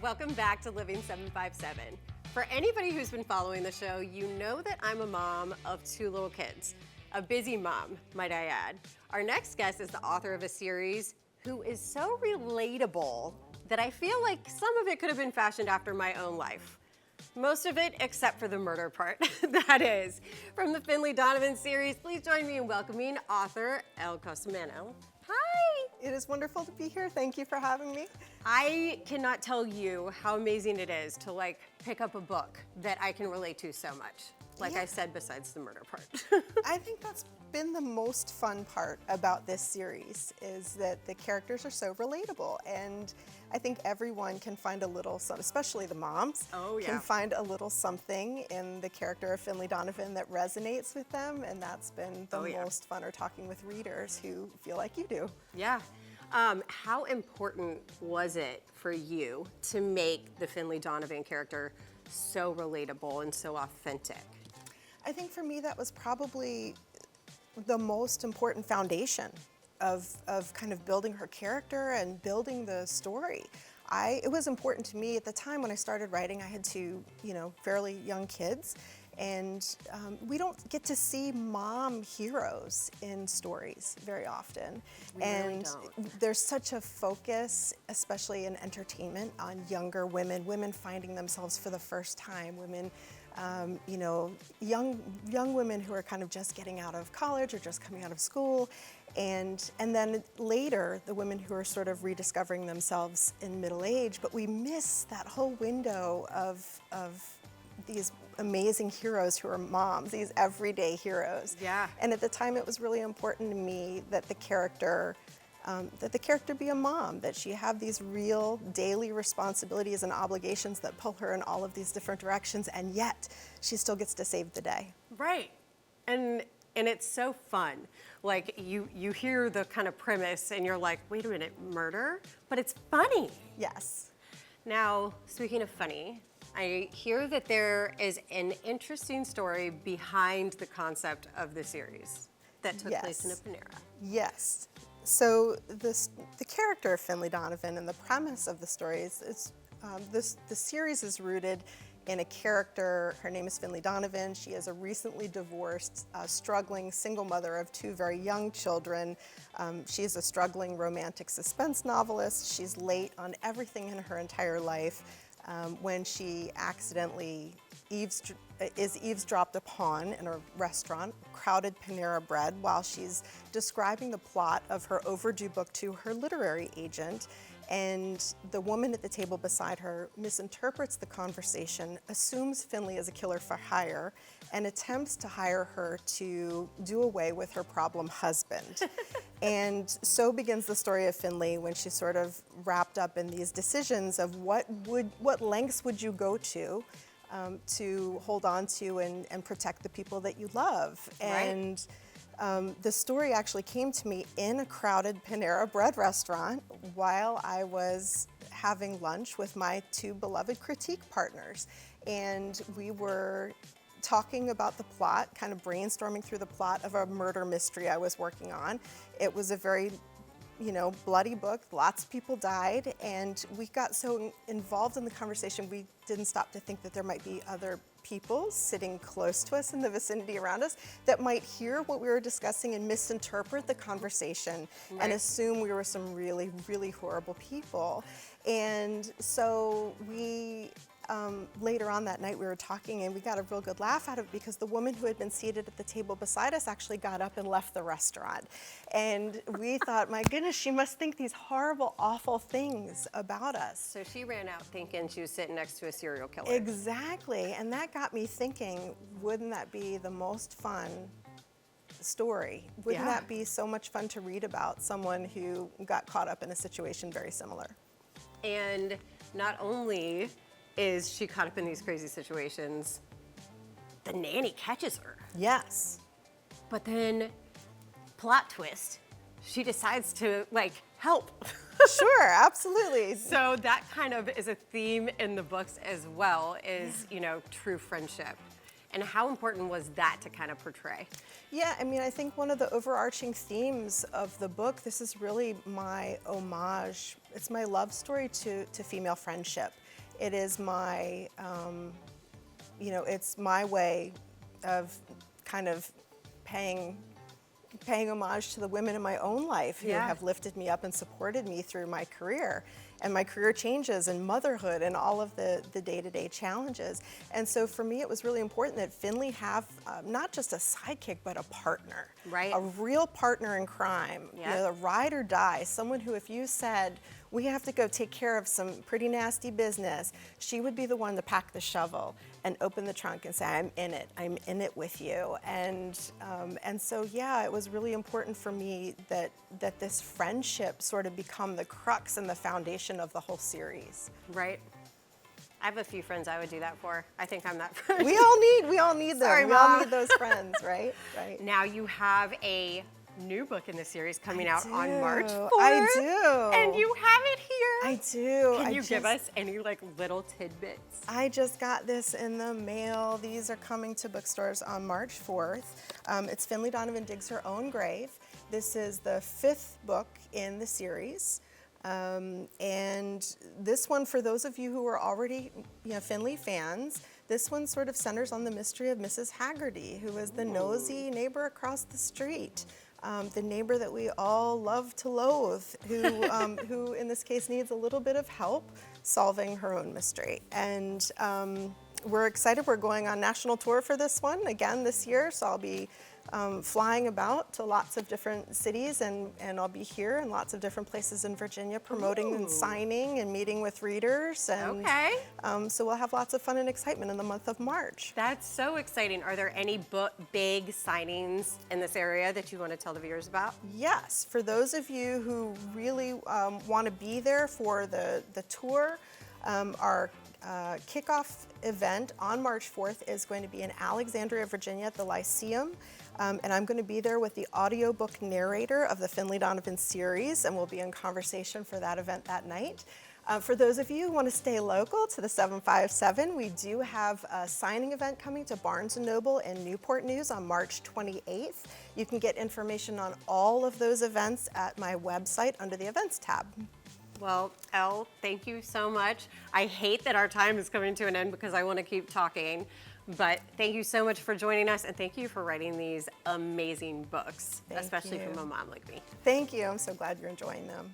welcome back to Living 757. For anybody who's been following the show, you know that I'm a mom of 2 little kids. A busy mom, might I add. Our next guest is the author of a series who is so relatable that I feel like some of it could have been fashioned after my own life. Most of it except for the murder part, that is. From the Finlay Donovan series, please join me in welcoming author Elle Cosimano. Hi! It is wonderful to be here. Thank you for having me. I cannot tell you how amazing it is to pick up a book that I can relate to so much. Like I said, besides the murder part. I think that's been the most fun part about this series is that the characters are so relatable, and I think everyone can find a little, especially the moms, can find a little something in the character of Finlay Donovan that resonates with them, and that's been the most fun, or talking with readers who feel like you do. Yeah. How important was it for you to make the Finlay Donovan character so relatable and so authentic? I think for me that was probably the most important foundation of kind of building her character and building the story. It was important to me at the time when I started writing. I had 2, fairly young kids, and we don't get to see mom heroes in stories very often. We really don't. There's such a focus, especially in entertainment, on younger women finding themselves for the first time, women young women who are kind of just getting out of college or just coming out of school, and then later the women who are sort of rediscovering themselves in middle age. But we miss that whole window of these amazing heroes who are moms, these everyday heroes. Yeah. And at the time it was really important to me that the character be a mom, that she have these real daily responsibilities and obligations that pull her in all of these different directions, and yet she still gets to save the day. Right. And it's so fun. Like you hear the kind of premise and you're like, wait a minute, murder? But it's funny. Yes. Now, speaking of funny, I hear that there is an interesting story behind the concept of the series that took place in a Panera. Yes. So the character of Finlay Donovan and the premise of the story is the series is rooted in a character. Her name is Finlay Donovan. She is a recently divorced, struggling single mother of 2 very young children. She's a struggling romantic suspense novelist. She's late on everything in her entire life. When she accidentally is eavesdropped upon in a restaurant, crowded Panera Bread, while she's describing the plot of her overdue book to her literary agent. And the woman at the table beside her misinterprets the conversation, assumes Finlay is a killer for hire, and attempts to hire her to do away with her problem husband. And so begins the story of Finlay, when she's sort of wrapped up in these decisions of what lengths would you go to hold on to and protect the people that you love. Right. And the story actually came to me in a crowded Panera Bread restaurant while I was having lunch with my 2 beloved critique partners. And we were talking about the plot, kind of brainstorming through the plot of a murder mystery I was working on. It was a very bloody book. Lots of people died, and we got so involved in the conversation, we didn't stop to think that there might be other people sitting close to us in the vicinity around us that might hear what we were discussing and misinterpret the conversation and assume we were some really, really horrible people. And so we later on that night we were talking, and we got a real good laugh out of it, because the woman who had been seated at the table beside us actually got up and left the restaurant. And we thought, my goodness, she must think these horrible, awful things about us. So she ran out thinking she was sitting next to a serial killer. Exactly. And that got me thinking, wouldn't that be the most fun story? Wouldn't that be so much fun to read about someone who got caught up in a situation very similar? And not only is she caught up in these crazy situations, the nanny catches her. Yes. But then, plot twist, she decides to help. Sure, absolutely. So that kind of is a theme in the books as well, is, true friendship. And how important was that to kind of portray? Yeah, I mean, I think one of the overarching themes of the book, this is really my homage, it's my love story to female friendship. It is my, it's my way of kind of paying homage to the women in my own life who Yeah. have lifted me up and supported me through my career and my career changes and motherhood and all of the day-to-day challenges. And so for me, it was really important that Finlay have not just a sidekick, but a partner. Right. A real partner in crime. Yeah. The ride or die, someone who if you said, we have to go take care of some pretty nasty business, she would be the one to pack the shovel and open the trunk and say, I'm in it with you. And so, yeah, it was really important for me that this friendship sort of become the crux and the foundation of the whole series. Right. I have a few friends I would do that for. I think I'm that friend. We all need them. Sorry, we all Mom. need those friends, right? Right. Now you have a new book in the series coming out on do. March 4th. I do. And you have it here. I do. Can you give us any like little tidbits? I just got this in the mail. These are coming to bookstores on March 4th. It's Finlay Donovan Digs Her Own Grave. This is the 5th book in the series. And this one, for those of you who are already Finlay fans, this one sort of centers on the mystery of Mrs. Haggerty, who is the nosy neighbor across the street. The neighbor that we all love to loathe, who in this case needs a little bit of help solving her own mystery. And we're excited. We're going on national tour for this one again this year, so I'll be flying about to lots of different cities, and I'll be here in lots of different places in Virginia promoting and signing and meeting with readers. And Okay. so we'll have lots of fun and excitement in the month of March. That's so exciting. Are there any big signings in this area that you want to tell the viewers about? Yes, for those of you who really want to be there for the tour, our kickoff event on March 4th is going to be in Alexandria, Virginia at the Lyceum. And I'm going to be there with the audiobook narrator of the Finlay Donovan series, and we'll be in conversation for that event that night. For those of you who want to stay local to the 757, we do have a signing event coming to Barnes & Noble in Newport News on March 28th. You can get information on all of those events at my website under the events tab. Well, Elle, thank you so much. I hate that our time is coming to an end because I want to keep talking, but thank you so much for joining us, and thank you for writing these amazing books, Thank especially you. from a mom like me. Thank you. I'm so glad you're enjoying them.